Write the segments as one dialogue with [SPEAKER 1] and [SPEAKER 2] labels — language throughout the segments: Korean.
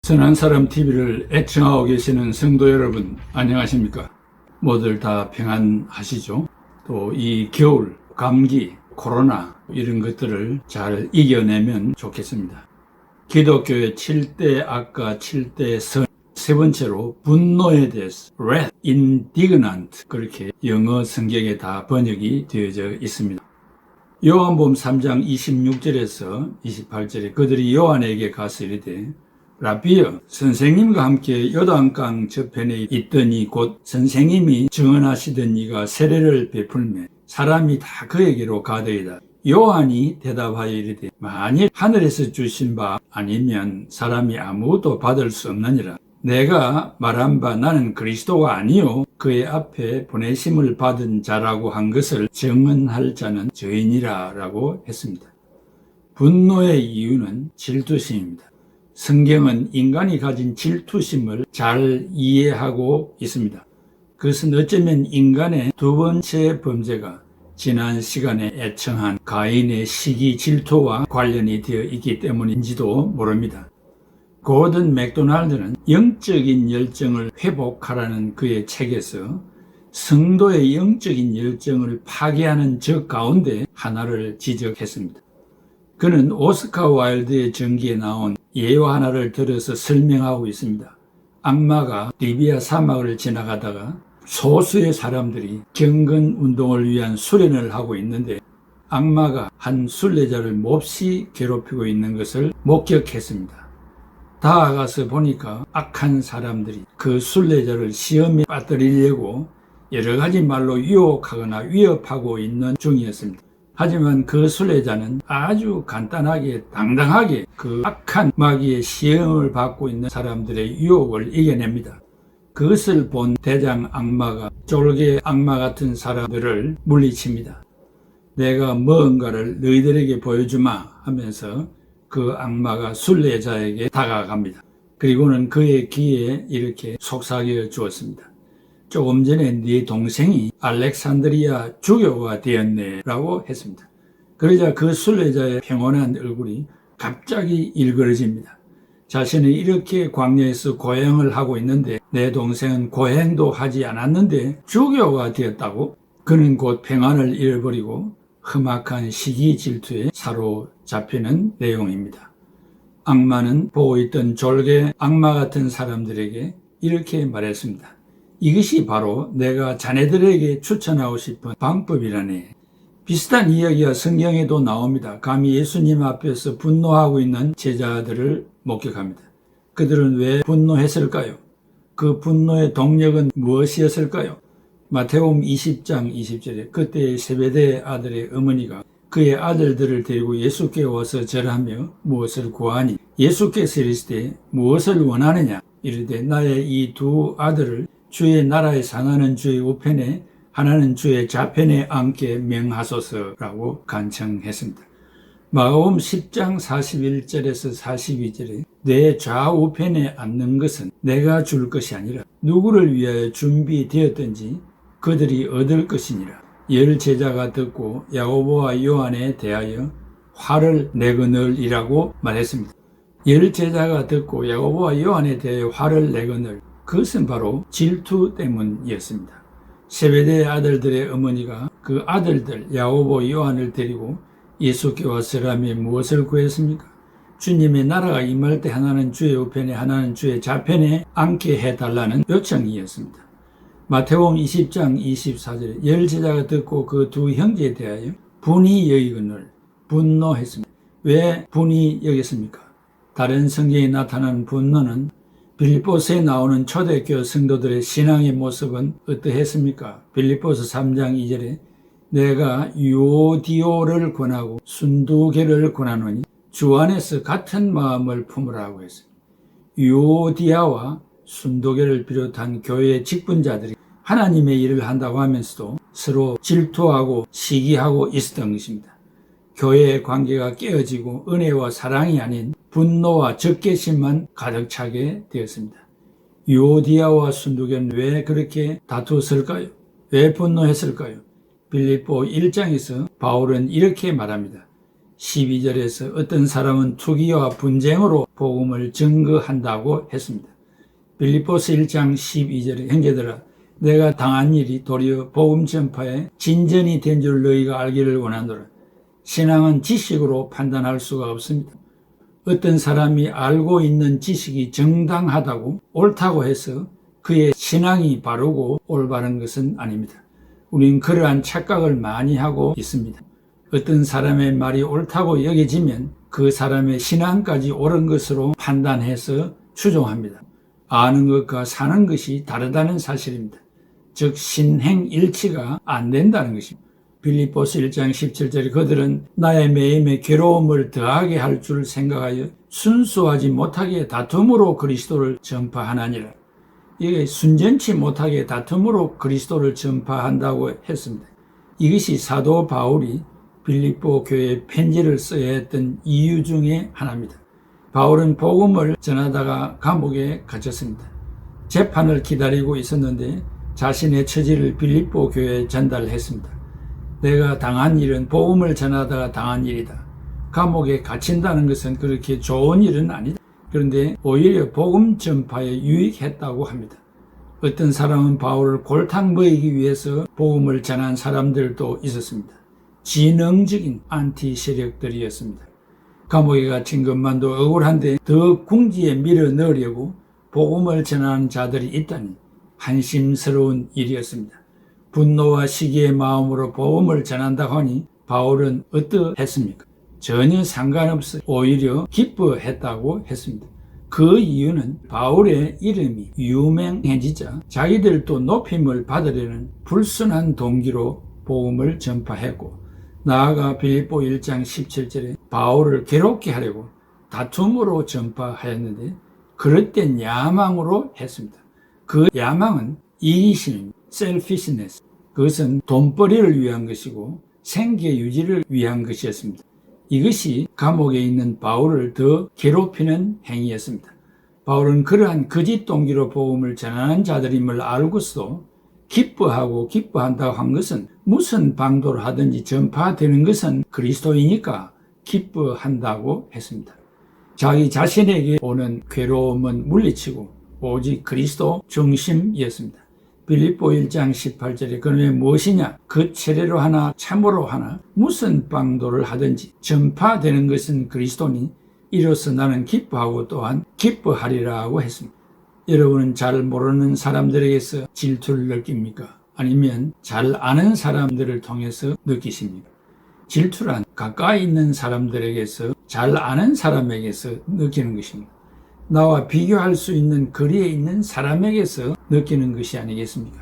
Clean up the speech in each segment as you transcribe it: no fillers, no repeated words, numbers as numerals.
[SPEAKER 1] 선한 사람 TV를 애청하고 계시는 성도 여러분, 안녕하십니까? 모두들 다 평안하시죠? 또 이 겨울, 감기, 코로나 이런 것들을 잘 이겨내면 좋겠습니다. 기독교의 7대 악과 7대 선, 세 번째로 분노에 대해서 wrath, indignant, 그렇게 영어 성경에 다 번역이 되어져 있습니다. 요한복음 3장 26절에서 28절에 그들이 요한에게 가서 이르되 라비여, 선생님과 함께 요단강 저편에 있더니 곧 선생님이 증언하시던 이가 세례를 베풀매 사람이 다 그에게로 가더이다. 요한이 대답하여 이르되 만일 하늘에서 주신 바 아니면 사람이 아무것도 받을 수 없느니라. 내가 말한 바 나는 그리스도가 아니요 그의 앞에 보내심을 받은 자라고 한 것을 증언할 자는 저이니라 라고 했습니다. 분노의 이유는 질투심입니다. 성경은 인간이 가진 질투심을 잘 이해하고 있습니다. 그것은 어쩌면 인간의 두 번째 범죄가 지난 시간에 애청한 가인의 시기 질투와 관련이 되어 있기 때문인지도 모릅니다. 고든 맥도날드는 영적인 열정을 회복하라는 그의 책에서 성도의 영적인 열정을 파괴하는 적 가운데 하나를 지적했습니다. 그는 오스카 와일드의 전기에 나온 예화 하나를 들어서 설명하고 있습니다. 악마가 리비아 사막을 지나가다가 소수의 사람들이 경건 운동을 위한 수련을 하고 있는데 악마가 한 순례자를 몹시 괴롭히고 있는 것을 목격했습니다. 다가가서 보니까 악한 사람들이 그 순례자를 시험에 빠뜨리려고 여러 가지 말로 유혹하거나 위협하고 있는 중이었습니다. 하지만 그 순례자는 아주 간단하게 당당하게 그 악한 마귀의 시험을 받고 있는 사람들의 유혹을 이겨냅니다. 그것을 본 대장 악마가 쫄개 악마 같은 사람들을 물리칩니다. 내가 무언가를 너희들에게 보여주마 하면서 그 악마가 순례자에게 다가갑니다. 그리고는 그의 귀에 이렇게 속삭여 주었습니다. 조금 전에 네 동생이 알렉산드리아 주교가 되었네 라고 했습니다. 그러자 그 순례자의 평온한 얼굴이 갑자기 일그러집니다. 자신은 이렇게 광야에서 고행을 하고 있는데 내 동생은 고행도 하지 않았는데 주교가 되었다고? 그는 곧 평안을 잃어버리고 험악한 시기 질투에 사로잡히는 내용입니다. 악마는 보고 있던 졸개 악마 같은 사람들에게 이렇게 말했습니다. 이것이 바로 내가 자네들에게 추천하고 싶은 방법이라네. 비슷한 이야기가 성경에도 나옵니다. 감히 예수님 앞에서 분노하고 있는 제자들을 목격합니다. 그들은 왜 분노했을까요? 그 분노의 동력은 무엇이었을까요? 마태복음 20장 20절에 그때 세베대의 아들의 어머니가 그의 아들들을 데리고 예수께 와서 절하며 무엇을 구하니 예수께서 이르시되 무엇을 원하느냐 이르되 나의 이 두 아들을 주의 나라에 상하는 주의 우편에 하나는 주의 좌편에 앉게 명하소서라고 간청했습니다. 마가복음 10장 41절에서 42절에 내 좌우편에 앉는 것은 내가 줄 것이 아니라 누구를 위하여 준비되었든지 그들이 얻을 것이니라. 열 제자가 듣고 야고보와 요한에 대하여 화를 내거늘이라고 말했습니다. 열 제자가 듣고 야고보와 요한에 대하여 화를 내거늘, 그것은 바로 질투 때문이었습니다. 세베대의 아들들의 어머니가 그 아들들 야고보 요한을 데리고 예수께 왔으라며 무엇을 구했습니까? 주님의 나라가 임할 때 하나는 주의 우편에 하나는 주의 좌편에 앉게 해달라는 요청이었습니다. 마태복음 20장 24절에 열 제자가 듣고 그 두 형제에 대하여 분이 여기거늘 분노했습니다. 왜 분이 여겼습니까? 다른 성경에 나타난 분노는 빌립보서에 나오는 초대교회 성도들의 신앙의 모습은 어떠했습니까? 빌립보서 3장 2절에 내가 유오디오를 권하고 순두개를 권하노니 주 안에서 같은 마음을 품으라고 했습니다. 유오디아와 순두개를 비롯한 교회의 직분자들이 하나님의 일을 한다고 하면서도 서로 질투하고 시기하고 있었던 것입니다. 교회의 관계가 깨어지고 은혜와 사랑이 아닌 분노와 적개심만 가득 차게 되었습니다. 유오디아와 순두개는 왜 그렇게 다투었을까요? 왜 분노했을까요? 빌립보 1장에서 바울은 이렇게 말합니다. 12절에서 어떤 사람은 투기와 분쟁으로 복음을 증거한다고 했습니다. 빌립보서 1장 12절에 형제들아 내가 당한 일이 도리어 복음 전파에 진전이 된 줄 너희가 알기를 원하노라. 신앙은 지식으로 판단할 수가 없습니다. 어떤 사람이 알고 있는 지식이 정당하다고 옳다고 해서 그의 신앙이 바르고 올바른 것은 아닙니다. 우린 그러한 착각을 많이 하고 있습니다. 어떤 사람의 말이 옳다고 여겨지면 그 사람의 신앙까지 옳은 것으로 판단해서 추종합니다. 아는 것과 사는 것이 다르다는 사실입니다. 즉 신행일치가 안 된다는 것입니다. 빌립보서 1장 17절에 그들은 나의 매임에 괴로움을 더하게 할 줄 생각하여 순수하지 못하게 다툼으로 그리스도를 전파하나니라. 이게 순전치 못하게 다툼으로 그리스도를 전파한다고 했습니다. 이것이 사도 바울이 빌립보 교회에 편지를 써야 했던 이유 중에 하나입니다. 바울은 복음을 전하다가 감옥에 갇혔습니다. 재판을 기다리고 있었는데 자신의 처지를 빌립보 교회에 전달했습니다. 내가 당한 일은 복음을 전하다가 당한 일이다. 감옥에 갇힌다는 것은 그렇게 좋은 일은 아니다. 그런데 오히려 복음 전파에 유익했다고 합니다. 어떤 사람은 바울을 골탕 먹이기 위해서 복음을 전한 사람들도 있었습니다. 지능적인 안티 세력들이었습니다. 감옥에 갇힌 것만도 억울한데 더 궁지에 밀어 넣으려고 복음을 전하는 자들이 있다니 한심스러운 일이었습니다. 분노와 시기의 마음으로 복음을 전한다고 하니 바울은 어떠했습니까? 전혀 상관없어 오히려 기뻐했다고 했습니다. 그 이유는 바울의 이름이 유명해지자 자기들도 높임을 받으려는 불순한 동기로 복음을 전파했고 나아가 빌립보 1장 17절에 바울을 괴롭게 하려고 다툼으로 전파하였는데 그럴 땐 야망으로 했습니다. 그 야망은 이기심, selfishness, 그것은 돈벌이를 위한 것이고 생계 유지를 위한 것이었습니다. 이것이 감옥에 있는 바울을 더 괴롭히는 행위였습니다. 바울은 그러한 거짓 동기로 복음을 전하는 자들임을 알고서도 기뻐한다고 한 것은 무슨 방도를 하든지 전파되는 것은 그리스도이니까 기뻐한다고 했습니다. 자기 자신에게 오는 괴로움은 물리치고 오직 그리스도 중심이었습니다. 빌립보 1장 18절에 그러면 무엇이냐? 그 체례로 하나 참으로 하나 무슨 방도를 하든지 전파되는 것은 그리스도니 이로써 나는 기뻐하고 또한 기뻐하리라고 했습니다. 여러분은 잘 모르는 사람들에게서 질투를 느낍니까? 아니면 잘 아는 사람들을 통해서 느끼십니까? 질투란 가까이 있는 사람들에게서 잘 아는 사람에게서 느끼는 것입니다. 나와 비교할 수 있는 거리에 있는 사람에게서 느끼는 것이 아니겠습니까?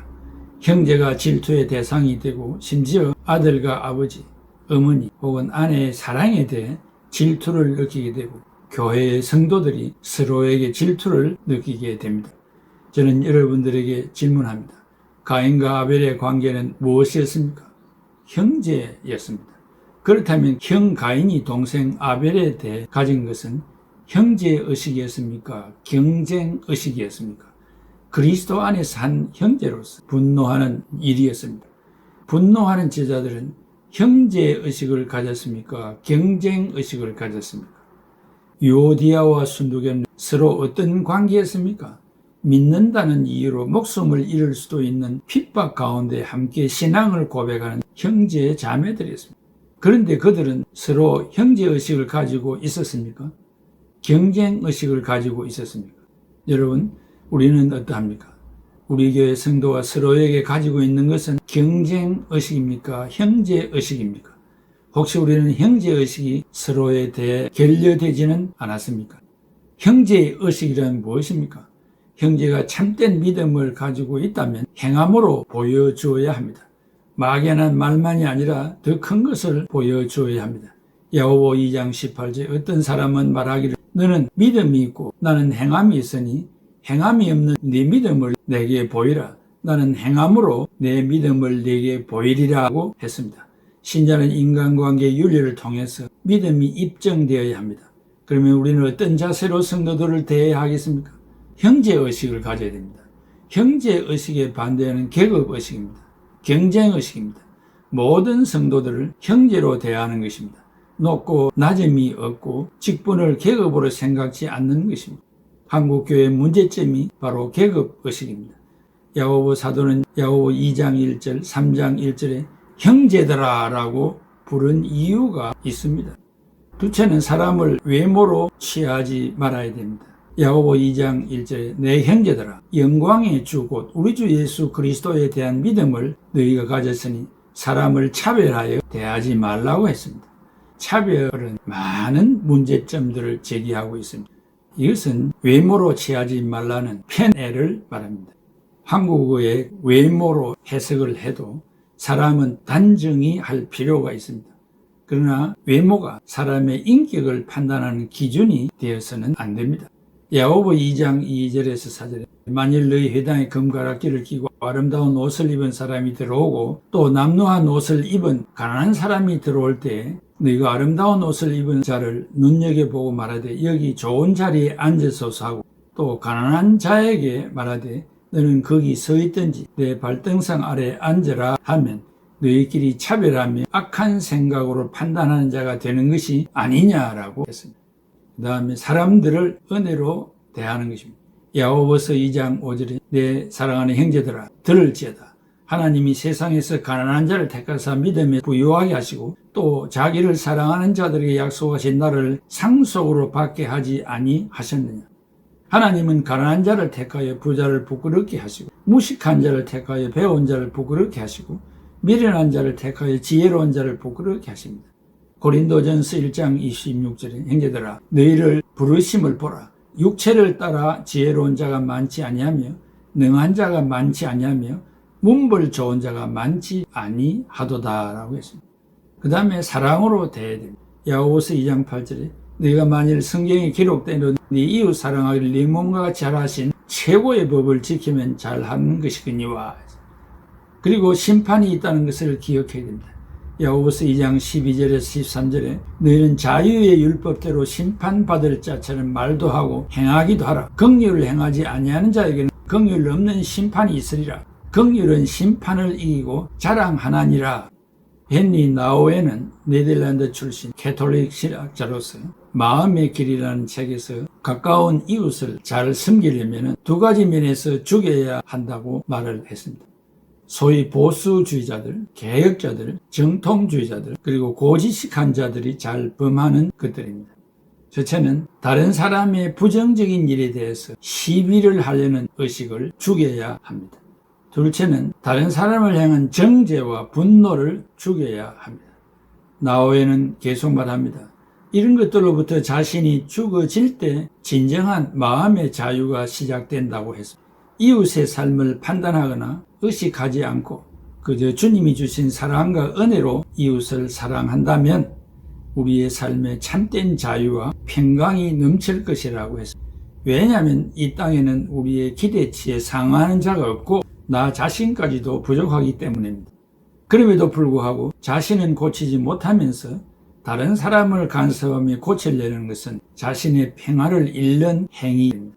[SPEAKER 1] 형제가 질투의 대상이 되고 심지어 아들과 아버지, 어머니 혹은 아내의 사랑에 대해 질투를 느끼게 되고 교회의 성도들이 서로에게 질투를 느끼게 됩니다. 저는 여러분들에게 질문합니다. 가인과 아벨의 관계는 무엇이었습니까? 형제였습니다. 그렇다면 형 가인이 동생 아벨에 대해 가진 것은 형제의식이었습니까? 경쟁의식이었습니까? 그리스도 안에서 한 형제로서 분노하는 일이었습니다. 분노하는 제자들은 형제의식을 가졌습니까? 경쟁의식을 가졌습니까? 유오디아와 순두교는 서로 어떤 관계였습니까? 믿는다는 이유로 목숨을 잃을 수도 있는 핍박 가운데 함께 신앙을 고백하는 형제 자매들이었습니다. 그런데 그들은 서로 형제의식을 가지고 있었습니까? 경쟁의식을 가지고 있었습니까? 여러분, 우리는 어떠합니까? 우리 교회 성도가 서로에게 가지고 있는 것은 경쟁의식입니까? 형제의식입니까? 혹시 우리는 형제의식이 서로에 대해 결여되지는 않았습니까? 형제의식이란 무엇입니까? 형제가 참된 믿음을 가지고 있다면 행함으로 보여주어야 합니다. 막연한 말만이 아니라 더 큰 것을 보여주어야 합니다. 야고보 2장 18절 어떤 사람은 말하기를 너는 믿음이 있고 나는 행함이 있으니 행함이 없는 네 믿음을 내게 보이라. 나는 행함으로 내 믿음을 내게 보이리라고 했습니다. 신자는 인간관계 윤리를 통해서 믿음이 입증되어야 합니다. 그러면 우리는 어떤 자세로 성도들을 대해야 하겠습니까? 형제의식을 가져야 됩니다. 형제의식에 반대하는 계급의식입니다. 경쟁의식입니다. 모든 성도들을 형제로 대하는 것입니다. 높고 낮음이 없고 직분을 계급으로 생각지 않는 것입니다. 한국교회의 문제점이 바로 계급의식입니다. 야고보 사도는 야고보 2장 1절, 3장 1절에 형제들아 라고 부른 이유가 있습니다. 둘째는 사람을 외모로 취하지 말아야 됩니다. 야고보 2장 1절에 내 형제들아 영광의 주 곧 우리 주 예수 그리스도에 대한 믿음을 너희가 가졌으니 사람을 차별하여 대하지 말라고 했습니다. 차별은 많은 문제점들을 제기하고 있습니다. 이것은 외모로 취하지 말라는 편애를 말합니다. 한국어의 외모로 해석을 해도 사람은 단정히 할 필요가 있습니다. 그러나 외모가 사람의 인격을 판단하는 기준이 되어서는 안 됩니다. 야고보 2장 2절에서 4절에 만일 너희 회당에 금가락지를 끼고 아름다운 옷을 입은 사람이 들어오고 또 남루한 옷을 입은 가난한 사람이 들어올 때 너희가 아름다운 옷을 입은 자를 눈여겨보고 말하되 여기 좋은 자리에 앉으소서 하고 또 가난한 자에게 말하되 너는 거기 서 있든지 내 발등상 아래 앉으라 하면 너희끼리 차별하며 악한 생각으로 판단하는 자가 되는 것이 아니냐라고 했습니다. 그 다음에 사람들을 은혜로 대하는 것입니다. 야고보서 2장 5절에 내 사랑하는 형제들아 들을지어다. 하나님이 세상에서 가난한 자를 택하사 믿음에 부유하게 하시고 또 자기를 사랑하는 자들에게 약속하신 나를 상속으로 받게 하지 아니하셨느냐. 하나님은 가난한 자를 택하여 부자를 부끄럽게 하시고 무식한 자를 택하여 배운 자를 부끄럽게 하시고 미련한 자를 택하여 지혜로운 자를 부끄럽게 하십니다. 고린도전서 1장 26절에 형제들아 너희를 부르심을 보라. 육체를 따라 지혜로운 자가 많지 아니하며 능한 자가 많지 아니하며 문벌 좋은 자가 많지 아니하도다라고 했습니다. 그 다음에 사랑으로 대해야 됩니다. 야고보서 2장 8절에 너희가 만일 성경에 기록된 네 이웃 사랑하기를 네 몸과 같이 하신 최고의 법을 지키면 잘하는 것이거니와. 그리고 심판이 있다는 것을 기억해야 됩니다. 야고보서 2장 12절에서 13절에 너희는 자유의 율법대로 심판받을 자처럼 말도 하고 행하기도 하라. 긍휼을 행하지 아니하는 자에게는 긍휼 없는 심판이 있으리라. 긍휼은 심판을 이기고 자랑하나니라. 헨리 나우에는 네덜란드 출신 캐톨릭 신학자로서 마음의 길이라는 책에서 가까운 이웃을 잘 섬기려면 두 가지 면에서 죽여야 한다고 말을 했습니다. 소위 보수주의자들, 개혁자들, 정통주의자들, 그리고 고지식한 자들이 잘 범하는 것들입니다. 첫째는 다른 사람의 부정적인 일에 대해서 시비를 하려는 의식을 죽여야 합니다. 둘째는 다른 사람을 향한 정죄와 분노를 죽여야 합니다. 나오에는 계속 말합니다. 이런 것들로부터 자신이 죽어질 때 진정한 마음의 자유가 시작된다고 했습니다. 이웃의 삶을 판단하거나 의식하지 않고 그저 주님이 주신 사랑과 은혜로 이웃을 사랑한다면 우리의 삶에 참된 자유와 평강이 넘칠 것이라고 했습니다. 왜냐하면 이 땅에는 우리의 기대치에 상응하는 자가 없고 나 자신까지도 부족하기 때문입니다. 그럼에도 불구하고 자신은 고치지 못하면서 다른 사람을 간섭하며 고치려는 것은 자신의 평화를 잃는 행위입니다.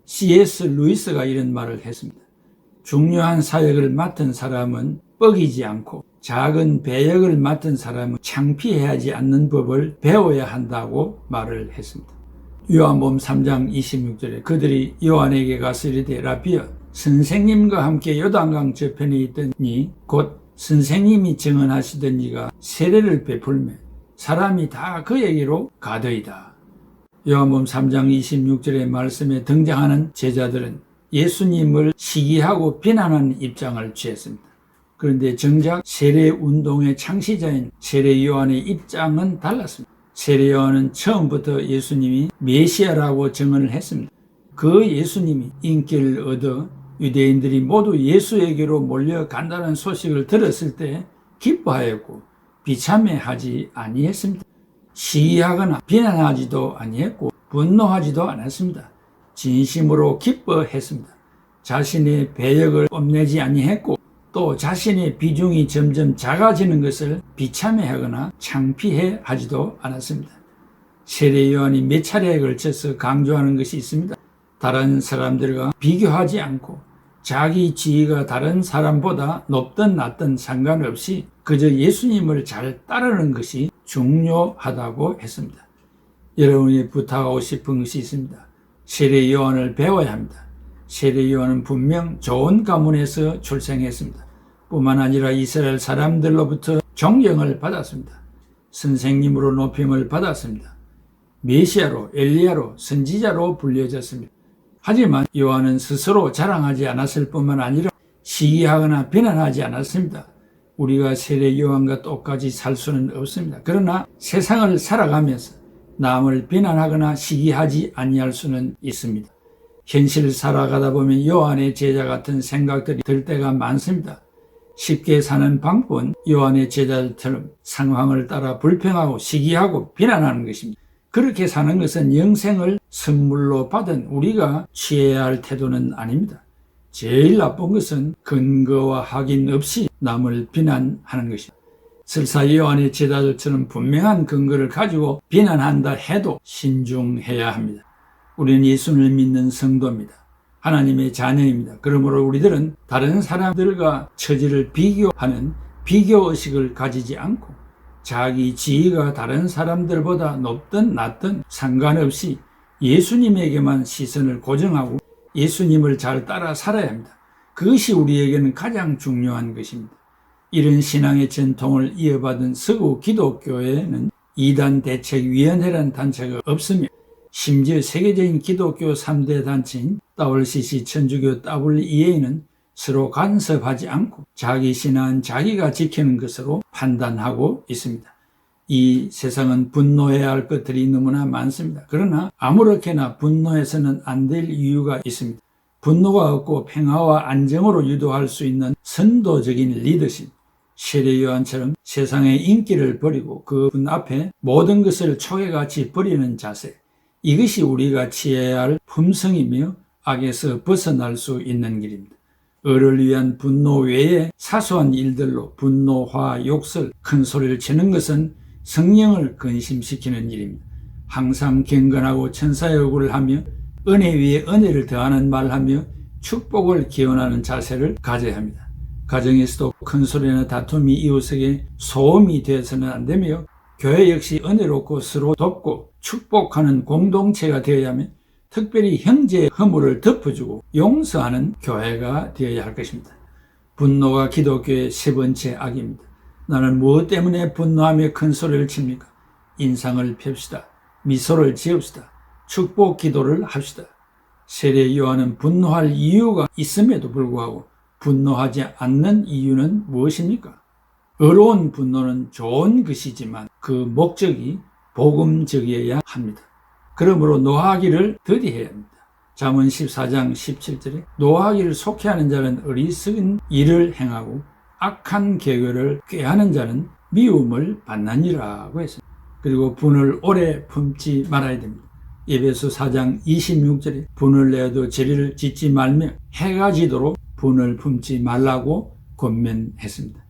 [SPEAKER 1] C.S. 루이스가 이런 말을 했습니다. 중요한 사역을 맡은 사람은 뻐기지 않고 작은 배역을 맡은 사람은 창피해하지 않는 법을 배워야 한다고 말을 했습니다. 요한복음 3장 26절에 그들이 요한에게 가서 이르되 라비여 선생님과 함께 요단강 저편에 있더니 곧 선생님이 증언하시던 이가 세례를 베풀며 사람이 다 그에게로 가더이다. 요한복음 3장 26절의 말씀에 등장하는 제자들은 예수님을 시기하고 비난하는 입장을 취했습니다. 그런데 정작 세례운동의 창시자인 세례 요한의 입장은 달랐습니다. 세례 요한은 처음부터 예수님이 메시아라고 증언을 했습니다. 그 예수님이 인기를 얻어 유대인들이 모두 예수에게로 몰려간다는 소식을 들었을 때 기뻐하였고 비참해하지 아니했습니다. 시기하거나 비난하지도 아니했고 분노하지도 않았습니다. 진심으로 기뻐했습니다. 자신의 배역을 뽐내지 아니했고 또 자신의 비중이 점점 작아지는 것을 비참해하거나 창피해하지도 않았습니다. 세례 요한이 몇 차례에 걸쳐서 강조하는 것이 있습니다. 다른 사람들과 비교하지 않고 자기 지위가 다른 사람보다 높든 낮든 상관없이 그저 예수님을 잘 따르는 것이 중요하다고 했습니다. 여러분이 부탁하고 싶은 것이 있습니다. 세례 요한을 배워야 합니다. 세례 요한은 분명 좋은 가문에서 출생했습니다. 뿐만 아니라 이스라엘 사람들로부터 존경을 받았습니다. 선생님으로 높임을 받았습니다. 메시아로, 엘리야로, 선지자로 불려졌습니다. 하지만 요한은 스스로 자랑하지 않았을 뿐만 아니라 시기하거나 비난하지 않았습니다. 우리가 세례 요한과 똑같이 살 수는 없습니다. 그러나 세상을 살아가면서 남을 비난하거나 시기하지 아니할 수는 있습니다. 현실을 살아가다 보면 요한의 제자 같은 생각들이 들 때가 많습니다. 쉽게 사는 방법은 요한의 제자들처럼 상황을 따라 불평하고 시기하고 비난하는 것입니다. 그렇게 사는 것은 영생을 선물로 받은 우리가 취해야 할 태도는 아닙니다. 제일 나쁜 것은 근거와 확인 없이 남을 비난하는 것입니다. 설사 요한의 제자들처럼 분명한 근거를 가지고 비난한다 해도 신중해야 합니다. 우리는 예수를 믿는 성도입니다. 하나님의 자녀입니다. 그러므로 우리들은 다른 사람들과 처지를 비교하는 비교의식을 가지지 않고 자기 지위가 다른 사람들보다 높든 낮든 상관없이 예수님에게만 시선을 고정하고 예수님을 잘 따라 살아야 합니다. 그것이 우리에게는 가장 중요한 것입니다. 이런 신앙의 전통을 이어받은 서구 기독교에는 이단 대책위원회라는 단체가 없으며 심지어 세계적인 기독교 3대 단체인 WCC 천주교 WEA는 서로 간섭하지 않고 자기 신앙은 자기가 지키는 것으로 판단하고 있습니다. 이 세상은 분노해야 할 것들이 너무나 많습니다. 그러나 아무렇게나 분노해서는 안 될 이유가 있습니다. 분노가 없고 평화와 안정으로 유도할 수 있는 선도적인 리더십, 세례 요한처럼 세상의 인기를 버리고 그분 앞에 모든 것을 초계같이 버리는 자세, 이것이 우리가 취해야 할 품성이며 악에서 벗어날 수 있는 길입니다. 을을 위한 분노 외에 사소한 일들로 분노, 화, 욕설, 큰 소리를 치는 것은 성령을 근심시키는 일입니다. 항상 경건하고 천사의 얼굴을 하며 은혜 위에 은혜를 더하는 말을 하며 축복을 기원하는 자세를 가져야 합니다. 가정에서도 큰 소리나 다툼이 이웃에게 소음이 되어서는 안 되며 교회 역시 은혜롭고 서로 돕고 축복하는 공동체가 되어야 하며 특별히 형제의 허물을 덮어주고 용서하는 교회가 되어야 할 것입니다. 분노가 기독교의 세 번째 악입니다. 나는 무엇 때문에 분노하며 큰 소리를 칩니까? 인상을 펴시다. 미소를 지읍시다. 축복 기도를 합시다. 세례 요한은 분노할 이유가 있음에도 불구하고 분노하지 않는 이유는 무엇입니까? 의로운 분노는 좋은 것이지만 그 목적이 복음적이어야 합니다. 그러므로 노하기를 더디해야 합니다. 잠언 14장 17절에 노하기를 속해하는 자는 어리석은 일을 행하고 악한 계교를 꾀하는 자는 미움을 받나니라고 했습니다. 그리고 분을 오래 품지 말아야 됩니다. 에베소 4장 26절에 분을 내어도 재리를 짓지 말며 해가 지도록 분을 품지 말라고 권면했습니다.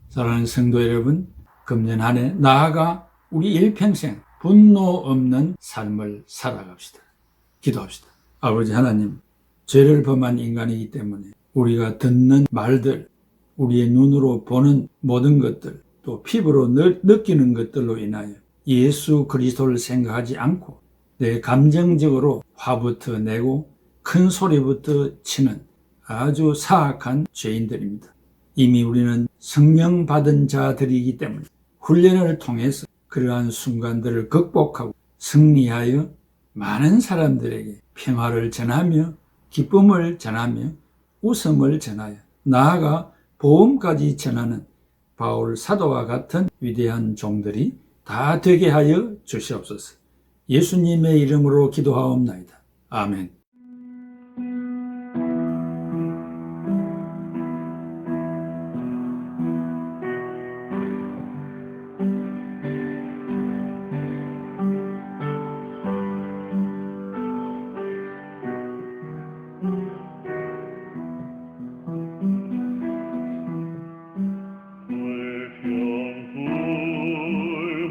[SPEAKER 1] 사랑하는 성도 여러분, 금년 한 해 나아가 우리 일평생 분노 없는 삶을 살아갑시다. 기도합시다. 아버지 하나님, 죄를 범한 인간이기 때문에 우리가 듣는 말들, 우리의 눈으로 보는 모든 것들, 또 피부로 느끼는 것들로 인하여 예수 그리스도를 생각하지 않고 내 감정적으로 화부터 내고 큰 소리부터 치는 아주 사악한 죄인들입니다. 이미 우리는 성령 받은 자들이기 때문에 훈련을 통해서 그러한 순간들을 극복하고 승리하여 많은 사람들에게 평화를 전하며 기쁨을 전하며 웃음을 전하여 나아가 보험까지 전하는 바울 사도와 같은 위대한 종들이 다 되게 하여 주시옵소서. 예수님의 이름으로 기도하옵나이다. 아멘.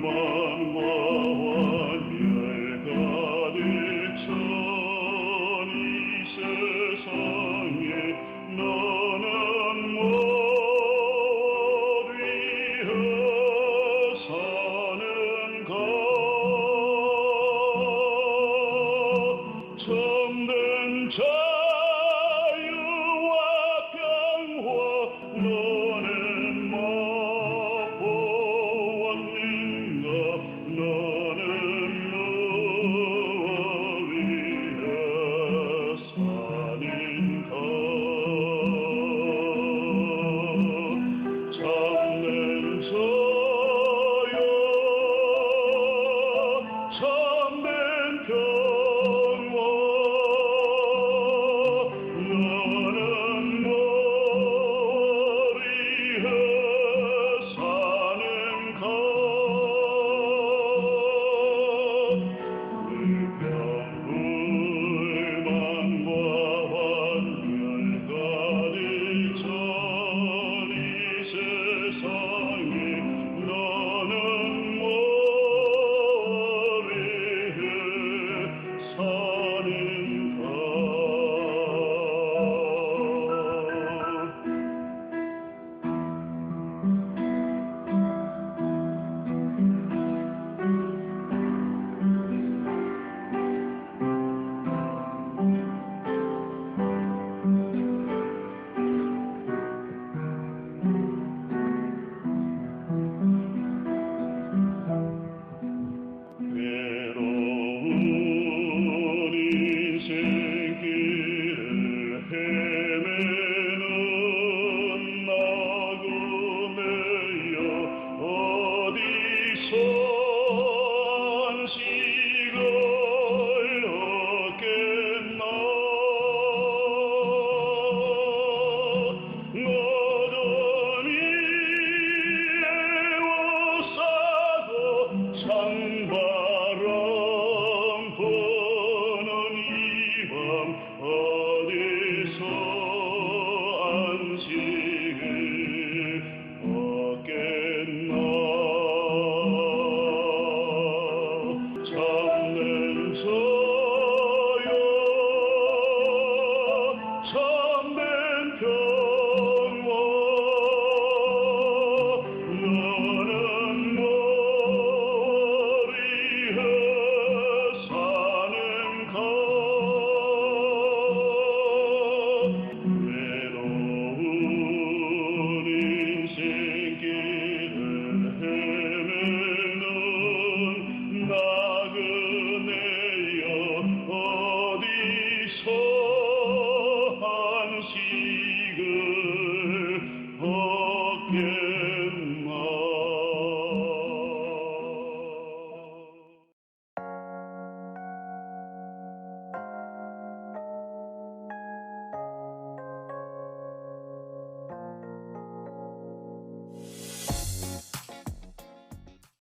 [SPEAKER 2] 불평불만과 완멸가득 쳐 저